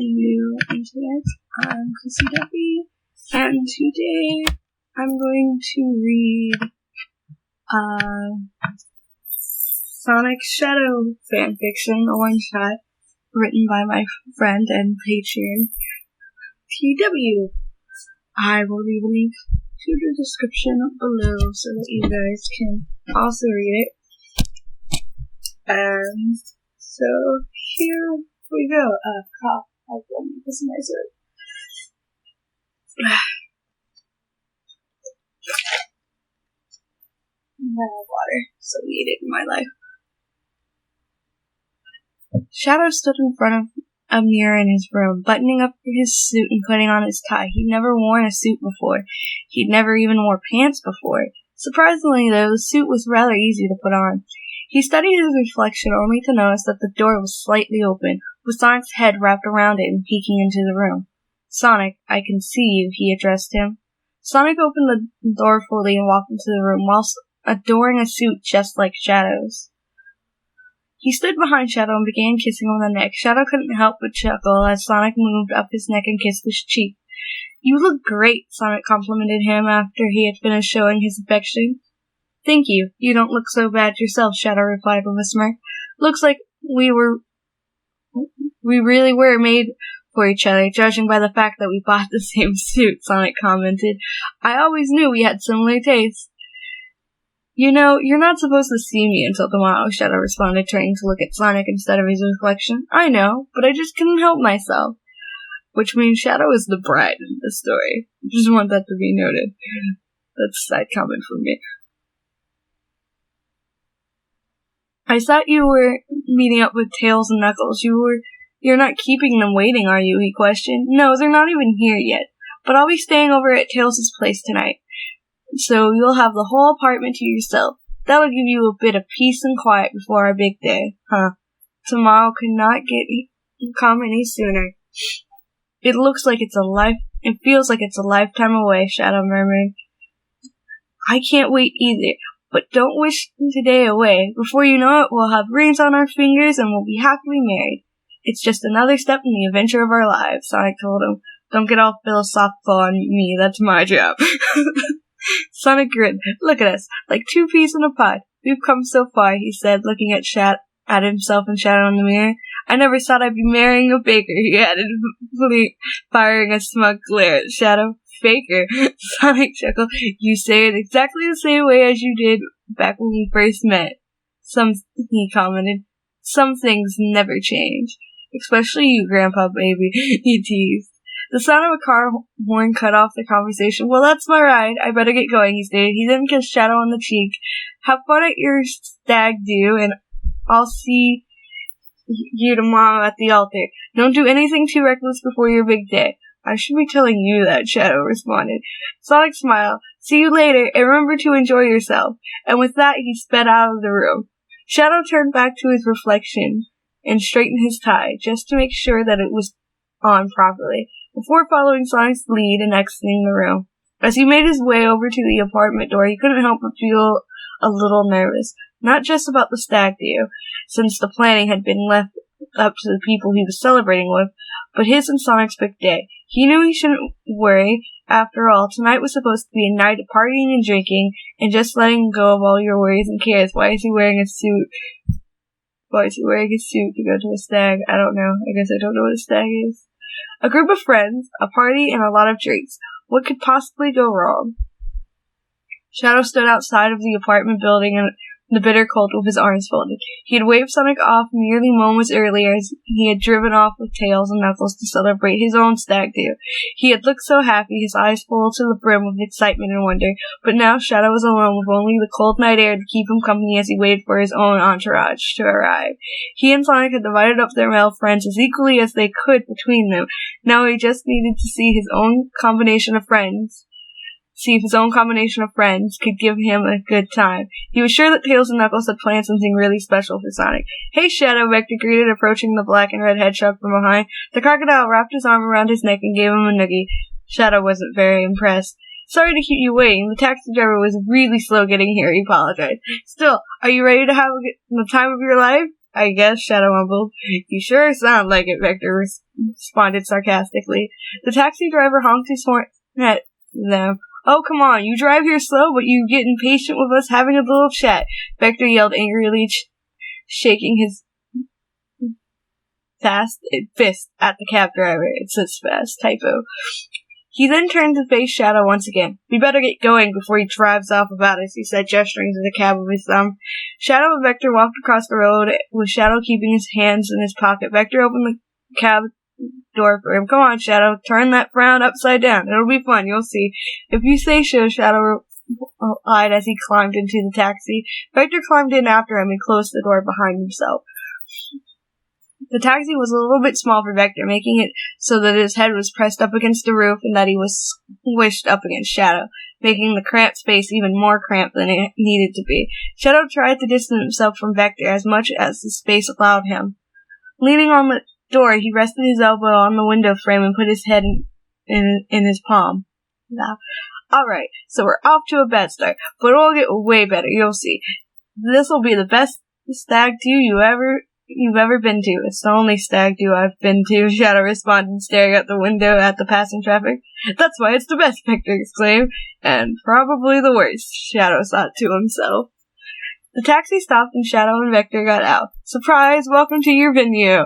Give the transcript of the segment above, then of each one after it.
new internet. I'm KrissieDeathy, and today I'm going to read Sonic Shadow fanfiction, a one-shot, written by my friend and Patreon, TW. I will leave a link to the description below so that you guys can also read it. And so here we go. Cough. This is my throat. I have water, so needed in my life. Shadow stood in front of a mirror in his room, buttoning up his suit and putting on his tie. He'd never worn a suit before. He'd never even worn pants before. Surprisingly, though, the suit was rather easy to put on. He studied his reflection only to notice that the door was slightly open, with Sonic's head wrapped around it and peeking into the room. "Sonic, I can see you," he addressed him. Sonic opened the door fully and walked into the room, whilst adoring a suit just like Shadow's. He stood behind Shadow and began kissing him on the neck. Shadow couldn't help but chuckle as Sonic moved up his neck and kissed his cheek. "You look great," Sonic complimented him after he had finished showing his affection. "Thank you. You don't look so bad yourself," Shadow replied with a smirk. "Looks like we really were made for each other, judging by the fact that we bought the same suit," Sonic commented. "I always knew we had similar tastes." "You know, you're not supposed to see me until tomorrow," Shadow responded, turning to look at Sonic instead of his reflection. "I know, but I just couldn't help myself." Which means Shadow is the bride in this story. I just want that to be noted. That's a side comment from me. "I thought you were meeting up with Tails and Knuckles. You're not keeping them waiting, are you?" he questioned. "No, they're not even here yet. But I'll be staying over at Tails' place tonight. So you'll have the whole apartment to yourself. That'll give you a bit of peace and quiet before our big day. Huh. Tomorrow could not come any sooner." It feels like it's a lifetime away," Shadow murmured. "I can't wait either. But don't wish today away. Before you know it, we'll have rings on our fingers and we'll be happily married. It's just another step in the adventure of our lives," Sonic told him. "Don't get all philosophical on me. That's my job." Sonic grinned. "Look at us, like two peas in a pod. We've come so far," he said, looking at himself in shadow in the mirror. "I never thought I'd be marrying a baker," he added, firing a smug glare at Shadow. "Faker?" Sonic chuckled. "You say it exactly the same way as you did back when we first met." He commented. "Some things never change. Especially you, Grandpa Baby," he teased. The sound of a car horn cut off the conversation. "Well, that's my ride. I better get going," he stated. He then kissed Shadow on the cheek. "Have fun at your stag do, and I'll see you tomorrow at the altar. Don't do anything too reckless before your big day." "I should be telling you that," Shadow responded. Sonic smiled. "See you later, and remember to enjoy yourself." And with that, he sped out of the room. Shadow turned back to his reflection and straightened his tie, just to make sure that it was on properly, before following Sonic's lead and exiting the room. As he made his way over to the apartment door, he couldn't help but feel a little nervous. Not just about the stag do, since the planning had been left up to the people he was celebrating with, but his and Sonic's big day. He knew he shouldn't worry. After all, tonight was supposed to be a night of partying and drinking, and just letting go of all your worries and cares. Why is he wearing a suit? Why is he wearing a suit to go to a stag? I don't know. I guess I don't know what a stag is. A group of friends, a party, and a lot of drinks. What could possibly go wrong? Shadow stood outside of the apartment building in the bitter cold with his arms folded. He had waved Sonic off merely moments earlier as he had driven off with Tails and Knuckles to celebrate his own stag do. He had looked so happy, his eyes full to the brim with excitement and wonder, but now Shadow was alone with only the cold night air to keep him company as he waited for his own entourage to arrive. He and Sonic had divided up their male friends as equally as they could between them. Now he just needed to see if his own combination of friends could give him a good time. He was sure that Tails and Knuckles had planned something really special for Sonic. "Hey, Shadow," Vector greeted, approaching the black and red hedgehog from behind. The crocodile wrapped his arm around his neck and gave him a noogie. Shadow wasn't very impressed. "Sorry to keep you waiting. The taxi driver was really slow getting here," he apologized. "Still, are you ready to have the time of your life?" I guess, Shadow mumbled. You sure sound like it, Vector responded sarcastically. The taxi driver honked his horn at them. Oh, come on, you drive here slow, but you get impatient with us having a little chat, Vector yelled angrily, shaking his fist at the cab driver. It says fast, typo. He then turned to face Shadow once again. We better get going before he drives off without us, he said, gesturing to the cab with his thumb. Shadow and Vector walked across the road, with Shadow keeping his hands in his pocket. Vector opened the cab door for him. Come on, Shadow, turn that frown upside down. It'll be fun, you'll see. If you say so, Shadow replied as he climbed into the taxi. Vector climbed in after him and closed the door behind himself. The taxi was a little bit small for Vector, making it so that his head was pressed up against the roof and that he was squished up against Shadow, making the cramped space even more cramped than it needed to be. Shadow tried to distance himself from Vector as much as the space allowed him. Leaning on the door, he rested his elbow on the window frame and put his head in his palm. Alright, so we're off to a bad start, but it'll get way better, you'll see. This'll be the best stag do you've ever been to. It's the only stag do I've been to, Shadow responded, staring out the window at the passing traffic. That's why it's the best, Vector exclaimed. And probably the worst, Shadow thought to himself. The taxi stopped and Shadow and Vector got out. Surprise! Welcome to your venue,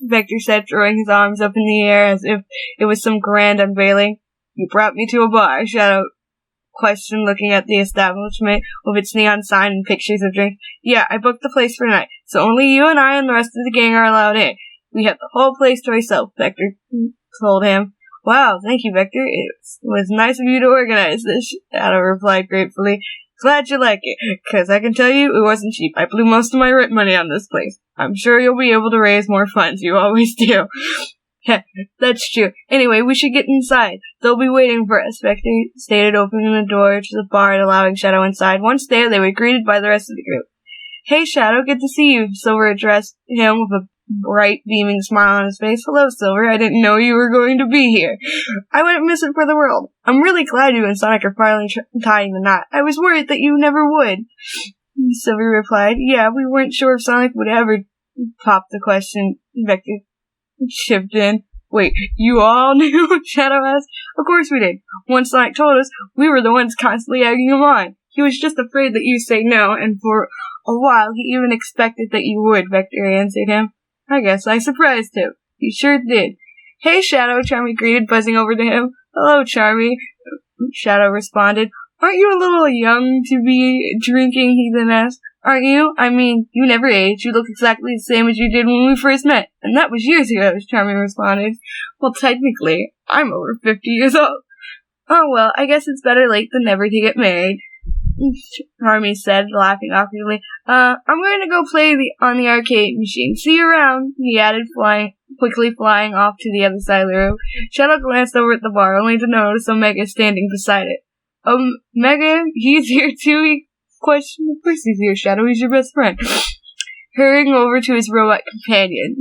Vector said, throwing his arms up in the air as if it was some grand unveiling. You brought me to a bar, Shadow questioned, looking at the establishment with its neon sign and pictures of drinks. Yeah, I booked the place for tonight, so only you and I and the rest of the gang are allowed in. We have the whole place to ourselves, Vector told him. Wow, thank you, Vector. It was nice of you to organize this, Shadow replied gratefully. Glad you like it, 'cause I can tell you it wasn't cheap. I blew most of my rent money on this place. I'm sure you'll be able to raise more funds. You always do. That's true. Anyway, we should get inside. They'll be waiting for us, Vector stated, opening the door to the bar and allowing Shadow inside. Once there, they were greeted by the rest of the group. Hey, Shadow, good to see you, Silver addressed him with a bright, beaming smile on his face. Hello, Silver. I didn't know you were going to be here. I wouldn't miss it for the world. I'm really glad you and Sonic are finally tying the knot. I was worried that you never would, Silver replied. Yeah, we weren't sure if Sonic would ever pop the question, Vector chipped in. Wait, you all knew? Shadow asked. Of course we did. Once Sonic told us, we were the ones constantly egging him on. He was just afraid that you'd say no, and for a while he even expected that you would, Vector answered him. I guess I surprised him. He sure did. Hey, Shadow, Charmy greeted, buzzing over to him. Hello, Charmy, Shadow responded. Aren't you a little young to be drinking, he then asked. Aren't you? I mean, you never age. You look exactly the same as you did when we first met. And that was years ago, Charmy responded. Well, technically, I'm over 50 years old. Oh, well, I guess it's better late than never to get married, Charmy said, laughing awkwardly. I'm going to go play on the arcade machine. See you around, he added, quickly flying off to the other side of the room. Shadow glanced over at the bar, only to notice Omega standing beside it. Omega, he's here too, he questioned. Of course he's here, Shadow, he's your best friend. Hurrying over to his robot companion.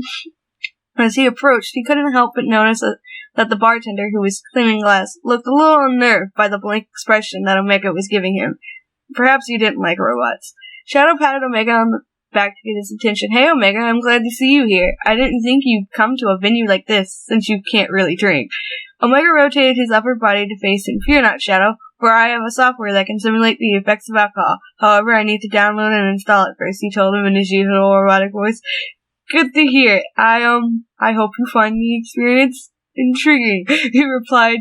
As he approached, he couldn't help but notice that the bartender, who was cleaning glass, looked a little unnerved by the blank expression that Omega was giving him. Perhaps he didn't like robots. Shadow patted Omega on the back to get his attention. Hey, Omega, I'm glad to see you here. I didn't think you'd come to a venue like this, since you can't really drink. Omega rotated his upper body to face him. Fear not, Shadow, for I have a software that can simulate the effects of alcohol. However, I need to download and install it first, he told him in his usual robotic voice. Good to hear. I hope you find the experience intriguing, he replied,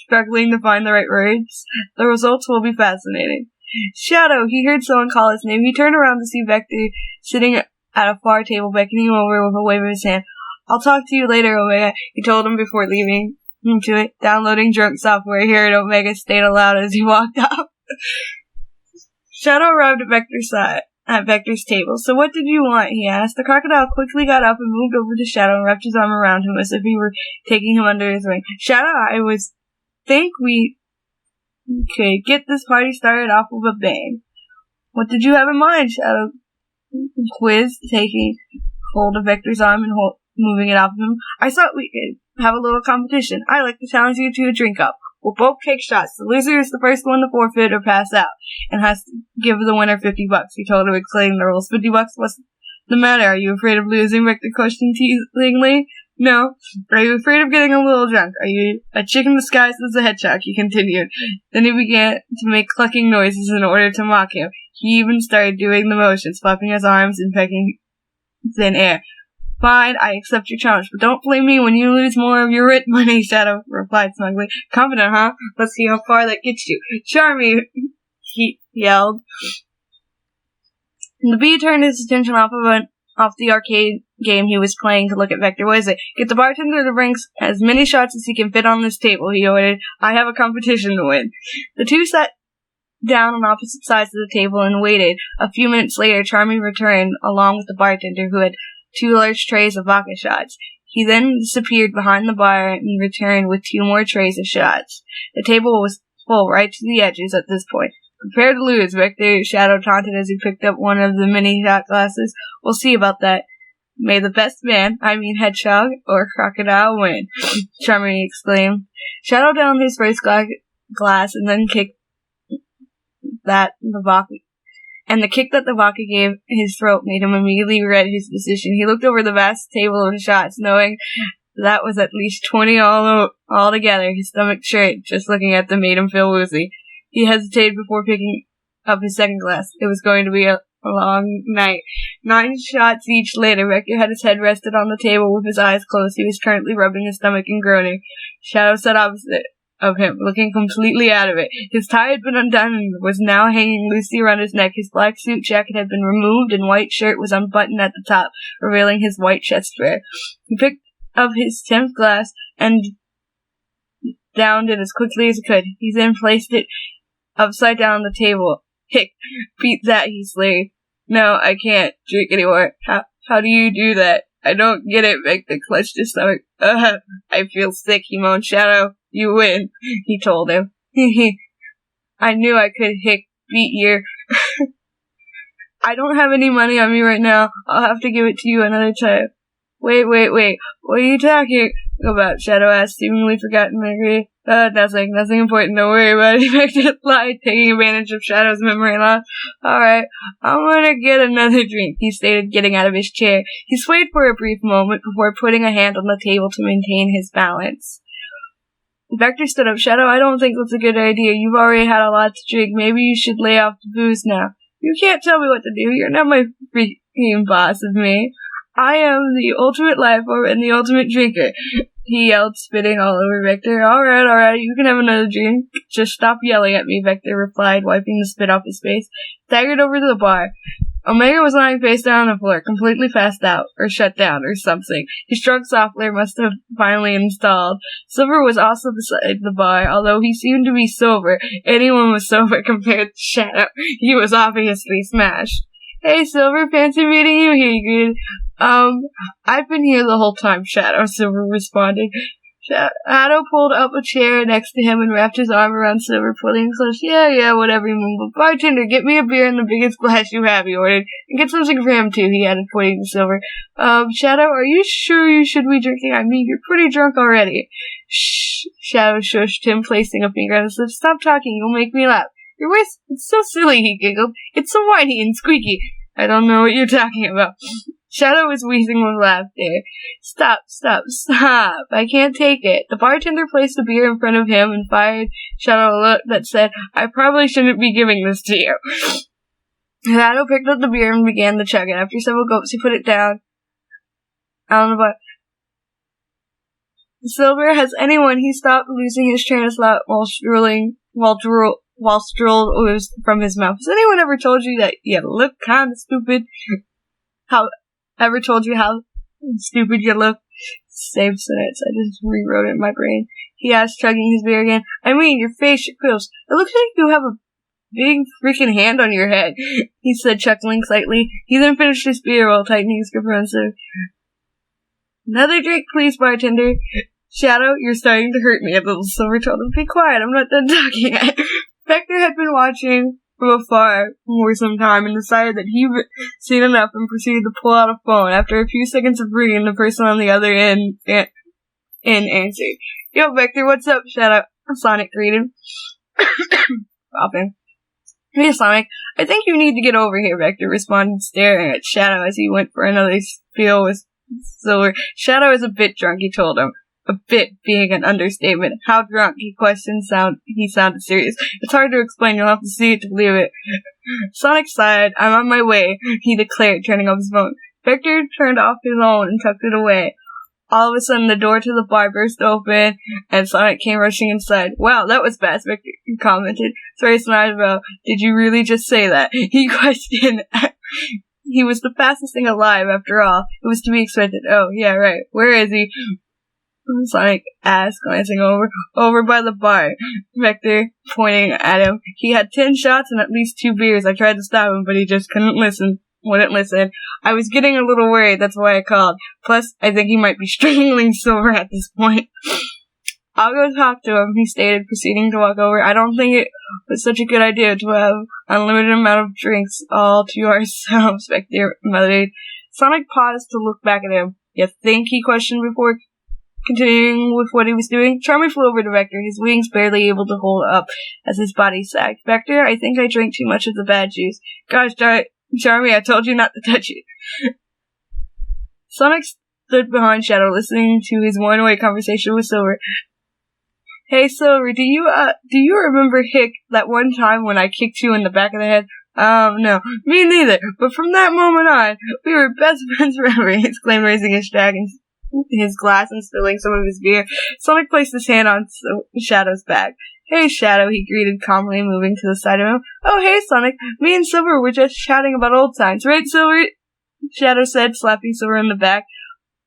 struggling to find the right words. The results will be fascinating. Shadow, he heard someone call his name. He turned around to see Vector sitting at a far table, beckoning him over with a wave of his hand. I'll talk to you later, Omega, he told him before leaving into it. Downloading drunk software, he heard Omega state aloud as he walked up. Shadow arrived at Vector's table. So what did you want? He asked. The crocodile quickly got up and moved over to Shadow and wrapped his arm around him as if he were taking him under his wing. Shadow, think we could get this party started off with a bang. What did you have in mind? Shadow quizzed, taking hold of Vector's arm and moving it off of him. I thought we could have a little competition. I like to challenge you to a drink up. We'll both take shots. The loser is the first one to forfeit or pass out, and has to give the winner $50, he told him, explaining the rules. $50 plus the matter? Are you afraid of losing? Vector questioned teasingly. No. Are you afraid of getting a little drunk? Are you a chicken disguised as a hedgehog? He continued. Then he began to make clucking noises in order to mock him. He even started doing the motions, flapping his arms and pecking thin air. Fine, I accept your challenge, but don't blame me when you lose more of your rent money, Shadow replied smugly. Confident, huh? Let's see how far that gets you. Charmy, he yelled. The bee turned his attention off the arcade game he was playing to look at Vector. What is it? Get the bartender to bring as many shots as he can fit on this table, he ordered. I have a competition to win. The two sat down on opposite sides of the table and waited. A few minutes later, Charmy returned, along with the bartender, who had 2 large trays of vodka shots. He then disappeared behind the bar and returned with 2 more trays of shots. The table was full right to the edges at this point. Prepare to lose, Vector, Shadow taunted as he picked up one of the mini shot glasses. We'll see about that. May the best man, hedgehog, or crocodile win, Charmy exclaimed. Shadow downed his first glass and then kicked the kick that the vodka gave his throat made him immediately regret his decision. He looked over the vast table of shots, knowing that was at least 20 all together. His stomach churned. Just looking at them made him feel woozy. He hesitated before picking up his second glass. It was going to be a long night. 9 shots each later, Vector had his head rested on the table with his eyes closed. He was currently rubbing his stomach and groaning. Shadow sat opposite of him, looking completely out of it. His tie had been undone and was now hanging loosely around his neck. His black suit jacket had been removed and white shirt was unbuttoned at the top, revealing his white chest hair. He picked up his 10th glass and downed it as quickly as he could. He then placed it upside down on the table. Hick, beat that, he slaved. No, I can't drink anymore. How do you do that? I don't get it, Vector clutched his stomach. I feel sick, he moaned. Shadow, you win, he told him. I knew I could, Hick, beat your... I don't have any money on me right now. I'll have to give it to you another time. Wait. What are you talking about? Shadow asked, seemingly forgotten memory. Nothing important. Don't worry about it. Vector lied, taking advantage of Shadow's memory loss. Alright, I'm gonna get another drink, he stated, getting out of his chair. He swayed for a brief moment before putting a hand on the table to maintain his balance. Vector stood up. Shadow, I don't think that's a good idea. You've already had a lot to drink. Maybe you should lay off the booze now. You can't tell me what to do. You're not my freaking boss of me. I am the ultimate life form and the ultimate drinker, he yelled, spitting all over Vector. Alright, you can have another drink. Just stop yelling at me, Vector replied, wiping the spit off his face. Staggered over to the bar. Omega was lying face down on the floor, completely passed out, or shut down, or something. His drug software must have finally installed. Silver was also beside the bar, although he seemed to be sober. Anyone was sober compared to Shadow. He was obviously smashed. Hey, Silver, fancy meeting you, he greeted. I've been here the whole time, Shadow, Silver responded. Shadow pulled up a chair next to him and wrapped his arm around Silver, pulling close. Yeah, whatever, he mumbled. Bartender, get me a beer in the biggest glass you have, he ordered. And get something for him, too, he added, pointing to Silver. Shadow, are you sure you should be drinking? I mean, you're pretty drunk already. Shh, Shadow shushed him, placing a finger on his lips. Stop talking, you'll make me laugh. Your voice, it's so silly, he giggled. It's so whiny and squeaky. I don't know what you're talking about. Shadow was wheezing with laughter. Stop. I can't take it. The bartender placed the beer in front of him and fired Shadow a look that said, I probably shouldn't be giving this to you. Shadow picked up the beer and began to chug it. After several gulps, he put it down on the bar. Silver, has anyone, he stopped, losing his train of thought while drool oozed from his mouth. Has anyone ever told you that you look kind of stupid? Ever told you how stupid you look? Same sentence. I just rewrote it in my brain. He asked, chugging his beer again. I mean, your face, your quills. It looks like you have a big freaking hand on your head, he said, chuckling slightly. He then finished his beer while tightening his grip around Silver. Another drink, please, bartender. Shadow, you're starting to hurt me a little, Silver told him. Be quiet, I'm not done talking yet. Vector had been watching from afar for some time and decided that he'd seen enough and proceeded to pull out a phone. After a few seconds of ringing, the person on the other end answered. Yo, Vector, what's up, Shadow? Sonic greeted. Popping. Hey, Sonic, I think you need to get over here, Vector responded, staring at Shadow as he went for another spiel with Silver. Shadow is a bit drunk, he told him. A bit being an understatement. How drunk? He questioned. He sounded serious. It's hard to explain. You'll have to see it to believe it. Sonic sighed. I'm on my way, he declared, turning off his phone. Vector turned off his own and tucked it away. All of a sudden, the door to the bar burst open, and Sonic came rushing inside. Wow, that was fast, Vector commented. Sorry, SonAdow, did you really just say that? He questioned. He was the fastest thing alive, after all. It was to be expected. Oh, yeah, right. Where is he? Sonic asked, glancing over by the bar. Vector pointing at him. He had 10 shots and at least 2 beers. I tried to stop him, but he just wouldn't listen. I was getting a little worried, that's why I called. Plus, I think he might be strangling Silver at this point. I'll go talk to him, he stated, proceeding to walk over. I don't think it was such a good idea to have unlimited amount of drinks all to ourselves, Vector muttered. Sonic paused to look back at him. You think? He questioned before continuing with what he was doing. Charmy flew over to Vector, his wings barely able to hold up as his body sagged. Vector, I think I drank too much of the bad juice. Gosh, Charmy, I told you not to touch it. Sonic stood behind Shadow, listening to his one-way conversation with Silver. Hey, Silver, do you remember Hick, that one time when I kicked you in the back of the head? No, me neither, but from that moment on, we were best friends forever, he exclaimed, raising his glass and spilling some of his beer. Sonic placed his hand on Shadow's back. Hey, Shadow, he greeted calmly, moving to the side of him. Oh, hey, Sonic, me and Silver were just chatting about old times, right, Silver? Shadow said, slapping Silver in the back,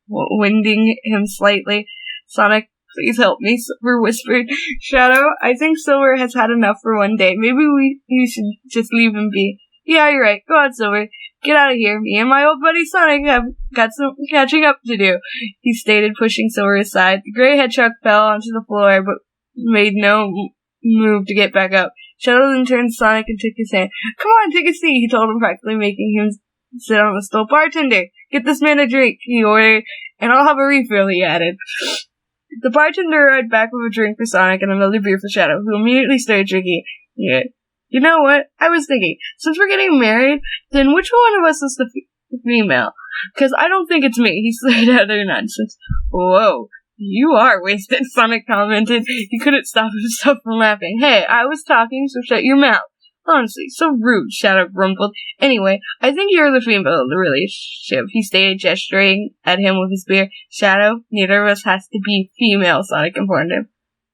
winding him slightly. Sonic, please help me, Silver whispered. Shadow, I think Silver has had enough for one day. Maybe you should just leave him be. Yeah, you're right. Go on, Silver. Get out of here. Me and my old buddy Sonic have got some catching up to do, he stated, pushing Silver aside. The gray hedgehog fell onto the floor, but made no move to get back up. Shadow then turned to Sonic and took his hand. Come on, take a seat, he told him, practically making him sit on the stool. Bartender, get this man a drink, he ordered, and I'll have a refill, he added. The bartender arrived back with a drink for Sonic and another beer for Shadow, who immediately started drinking it. You know what? I was thinking, since we're getting married, then which one of us is the female? 'Cause I don't think it's me, he said out of nonsense. Whoa, you are wasted, Sonic commented. He couldn't stop himself from laughing. Hey, I was talking, so shut your mouth. Honestly, so rude, Shadow grumbled. Anyway, I think you're the female of the relationship, he stated, gesturing at him with his beer. Shadow, neither of us has to be female, Sonic informed him.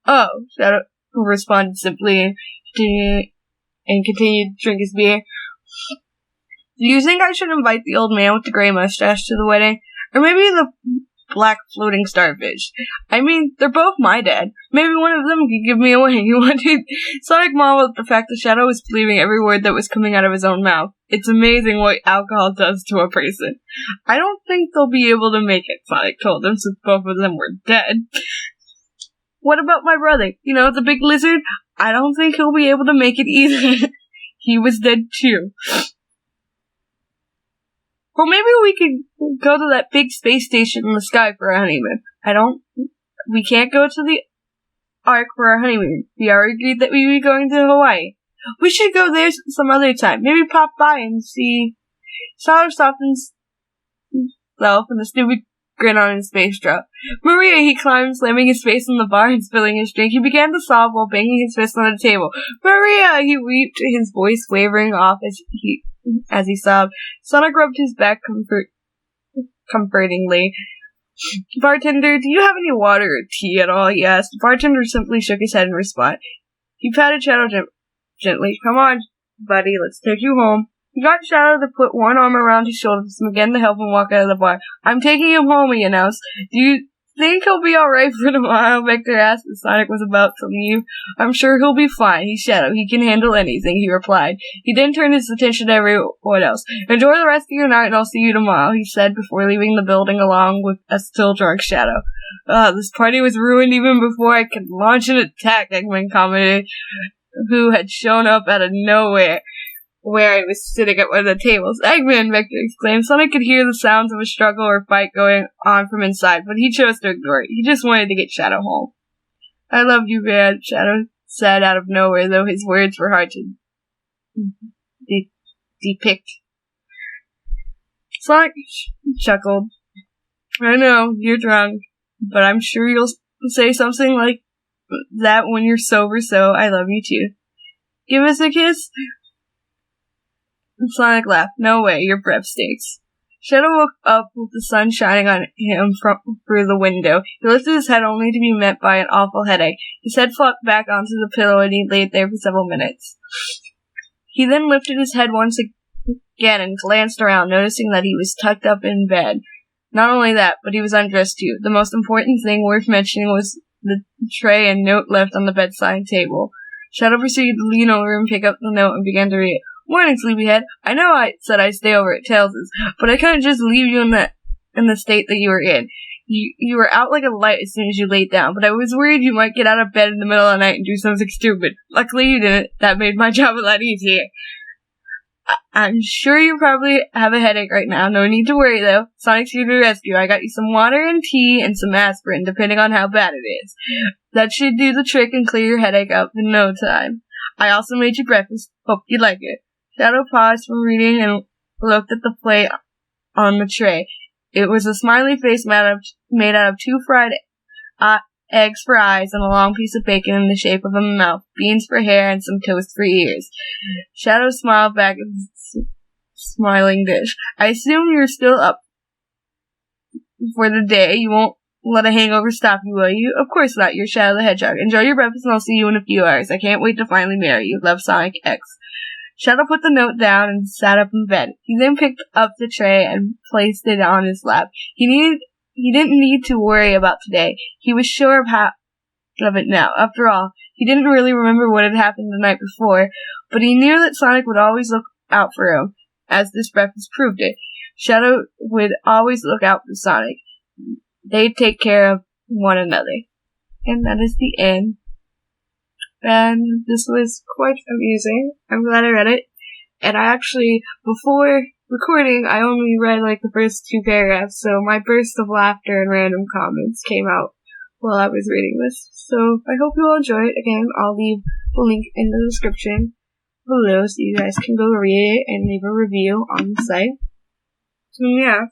Oh, Shadow responded simply and continued to drink his beer. Do you think I should invite the old man with the gray mustache to the wedding? Or maybe the black floating starfish? I mean, they're both my dad. Maybe one of them could give me away, he wanted. Sonic marveled at the fact that Shadow was believing every word that was coming out of his own mouth. It's amazing what alcohol does to a person. I don't think they'll be able to make it, Sonic told him, since both of them were dead. What about my brother? You know, the big lizard? I don't think he'll be able to make it either. He was dead too. Or maybe we could go to that big space station in the sky for our honeymoon. We can't go to the Ark for our honeymoon. We already agreed that we'd be going to Hawaii. We should go there some other time. Maybe pop by and see. Shadow softened himself and the stupid grin on his face dropped. Maria, he climbed, slamming his face on the bar and spilling his drink. He began to sob while banging his fist on the table. Maria, he wept, his voice wavering off as he sobbed. Sonic rubbed his back comfortingly. Bartender, do you have any water or tea at all? He asked. The bartender simply shook his head in response. He patted Shadow gently. Come on, buddy, let's take you home. He got Shadow to put one arm around his shoulders and began to help him walk out of the bar. I'm taking him home, he announced. Do you think he'll be alright for tomorrow? Vector asked as Sonic was about to leave. I'm sure he'll be fine. He's Shadow. He can handle anything, he replied. He then turned his attention to everyone else. Enjoy the rest of your night and I'll see you tomorrow, he said before leaving the building along with a still drunk Shadow. This party was ruined even before I could launch an attack, Eggman commented, who had shown up out of nowhere where I was sitting at one of the tables. Eggman, Vector exclaimed. Sonic could hear the sounds of a struggle or fight going on from inside, but he chose to ignore it. He just wanted to get Shadow home. I love you, man, Shadow said out of nowhere, though his words were hard to depict. Sonic chuckled. I know, you're drunk, but I'm sure you'll say something like that when you're sober, so I love you too. Give us a kiss? Sonic laughed. No way, your breath stinks. Shadow woke up with the sun shining on him through the window. He lifted his head only to be met by an awful headache. His head flopped back onto the pillow and he laid there for several minutes. He then lifted his head once again and glanced around, noticing that he was tucked up in bed. Not only that, but he was undressed too. The most important thing worth mentioning was the tray and note left on the bedside table. Shadow proceeded to lean over and pick up the note and began to read it. Morning, sleepyhead. I know I said I'd stay over at Tails's, but I couldn't just leave you in the state that you were in. You were out like a light as soon as you laid down, but I was worried you might get out of bed in the middle of the night and do something stupid. Luckily you didn't. That made my job a lot easier. I'm sure you probably have a headache right now. No need to worry, though. Sonic's here to rescue. I got you some water and tea and some aspirin, depending on how bad it is. That should do the trick and clear your headache up in no time. I also made you breakfast. Hope you like it. Shadow paused from reading and looked at the plate on the tray. It was a smiley face made out of 2 fried eggs for eyes and a long piece of bacon in the shape of a mouth, beans for hair, and some toast for ears. Shadow smiled back at the smiling dish. I assume you're still up for the day. You won't let a hangover stop you, will you? Of course not. You're Shadow the Hedgehog. Enjoy your breakfast and I'll see you in a few hours. I can't wait to finally marry you. Love, Sonic X. Shadow put the note down and sat up in bed. He then picked up the tray and placed it on his lap. He didn't need to worry about today. He was sure of it now. After all, he didn't really remember what had happened the night before, but he knew that Sonic would always look out for him, as this breakfast proved it. Shadow would always look out for Sonic. They'd take care of one another. And that is the end. And this was quite amusing. I'm glad I read it. And I actually, before recording, I only read like the first 2 paragraphs, so my burst of laughter and random comments came out while I was reading this. So I hope you all enjoy it. Again, I'll leave the link in the description below so you guys can go read it and leave a review on the site. So yeah.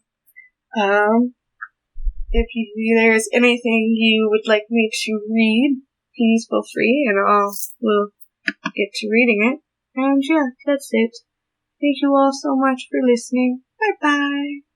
If there's anything you would like me to read, please feel free and we'll get to reading it. And yeah, that's it. Thank you all so much for listening. Bye bye.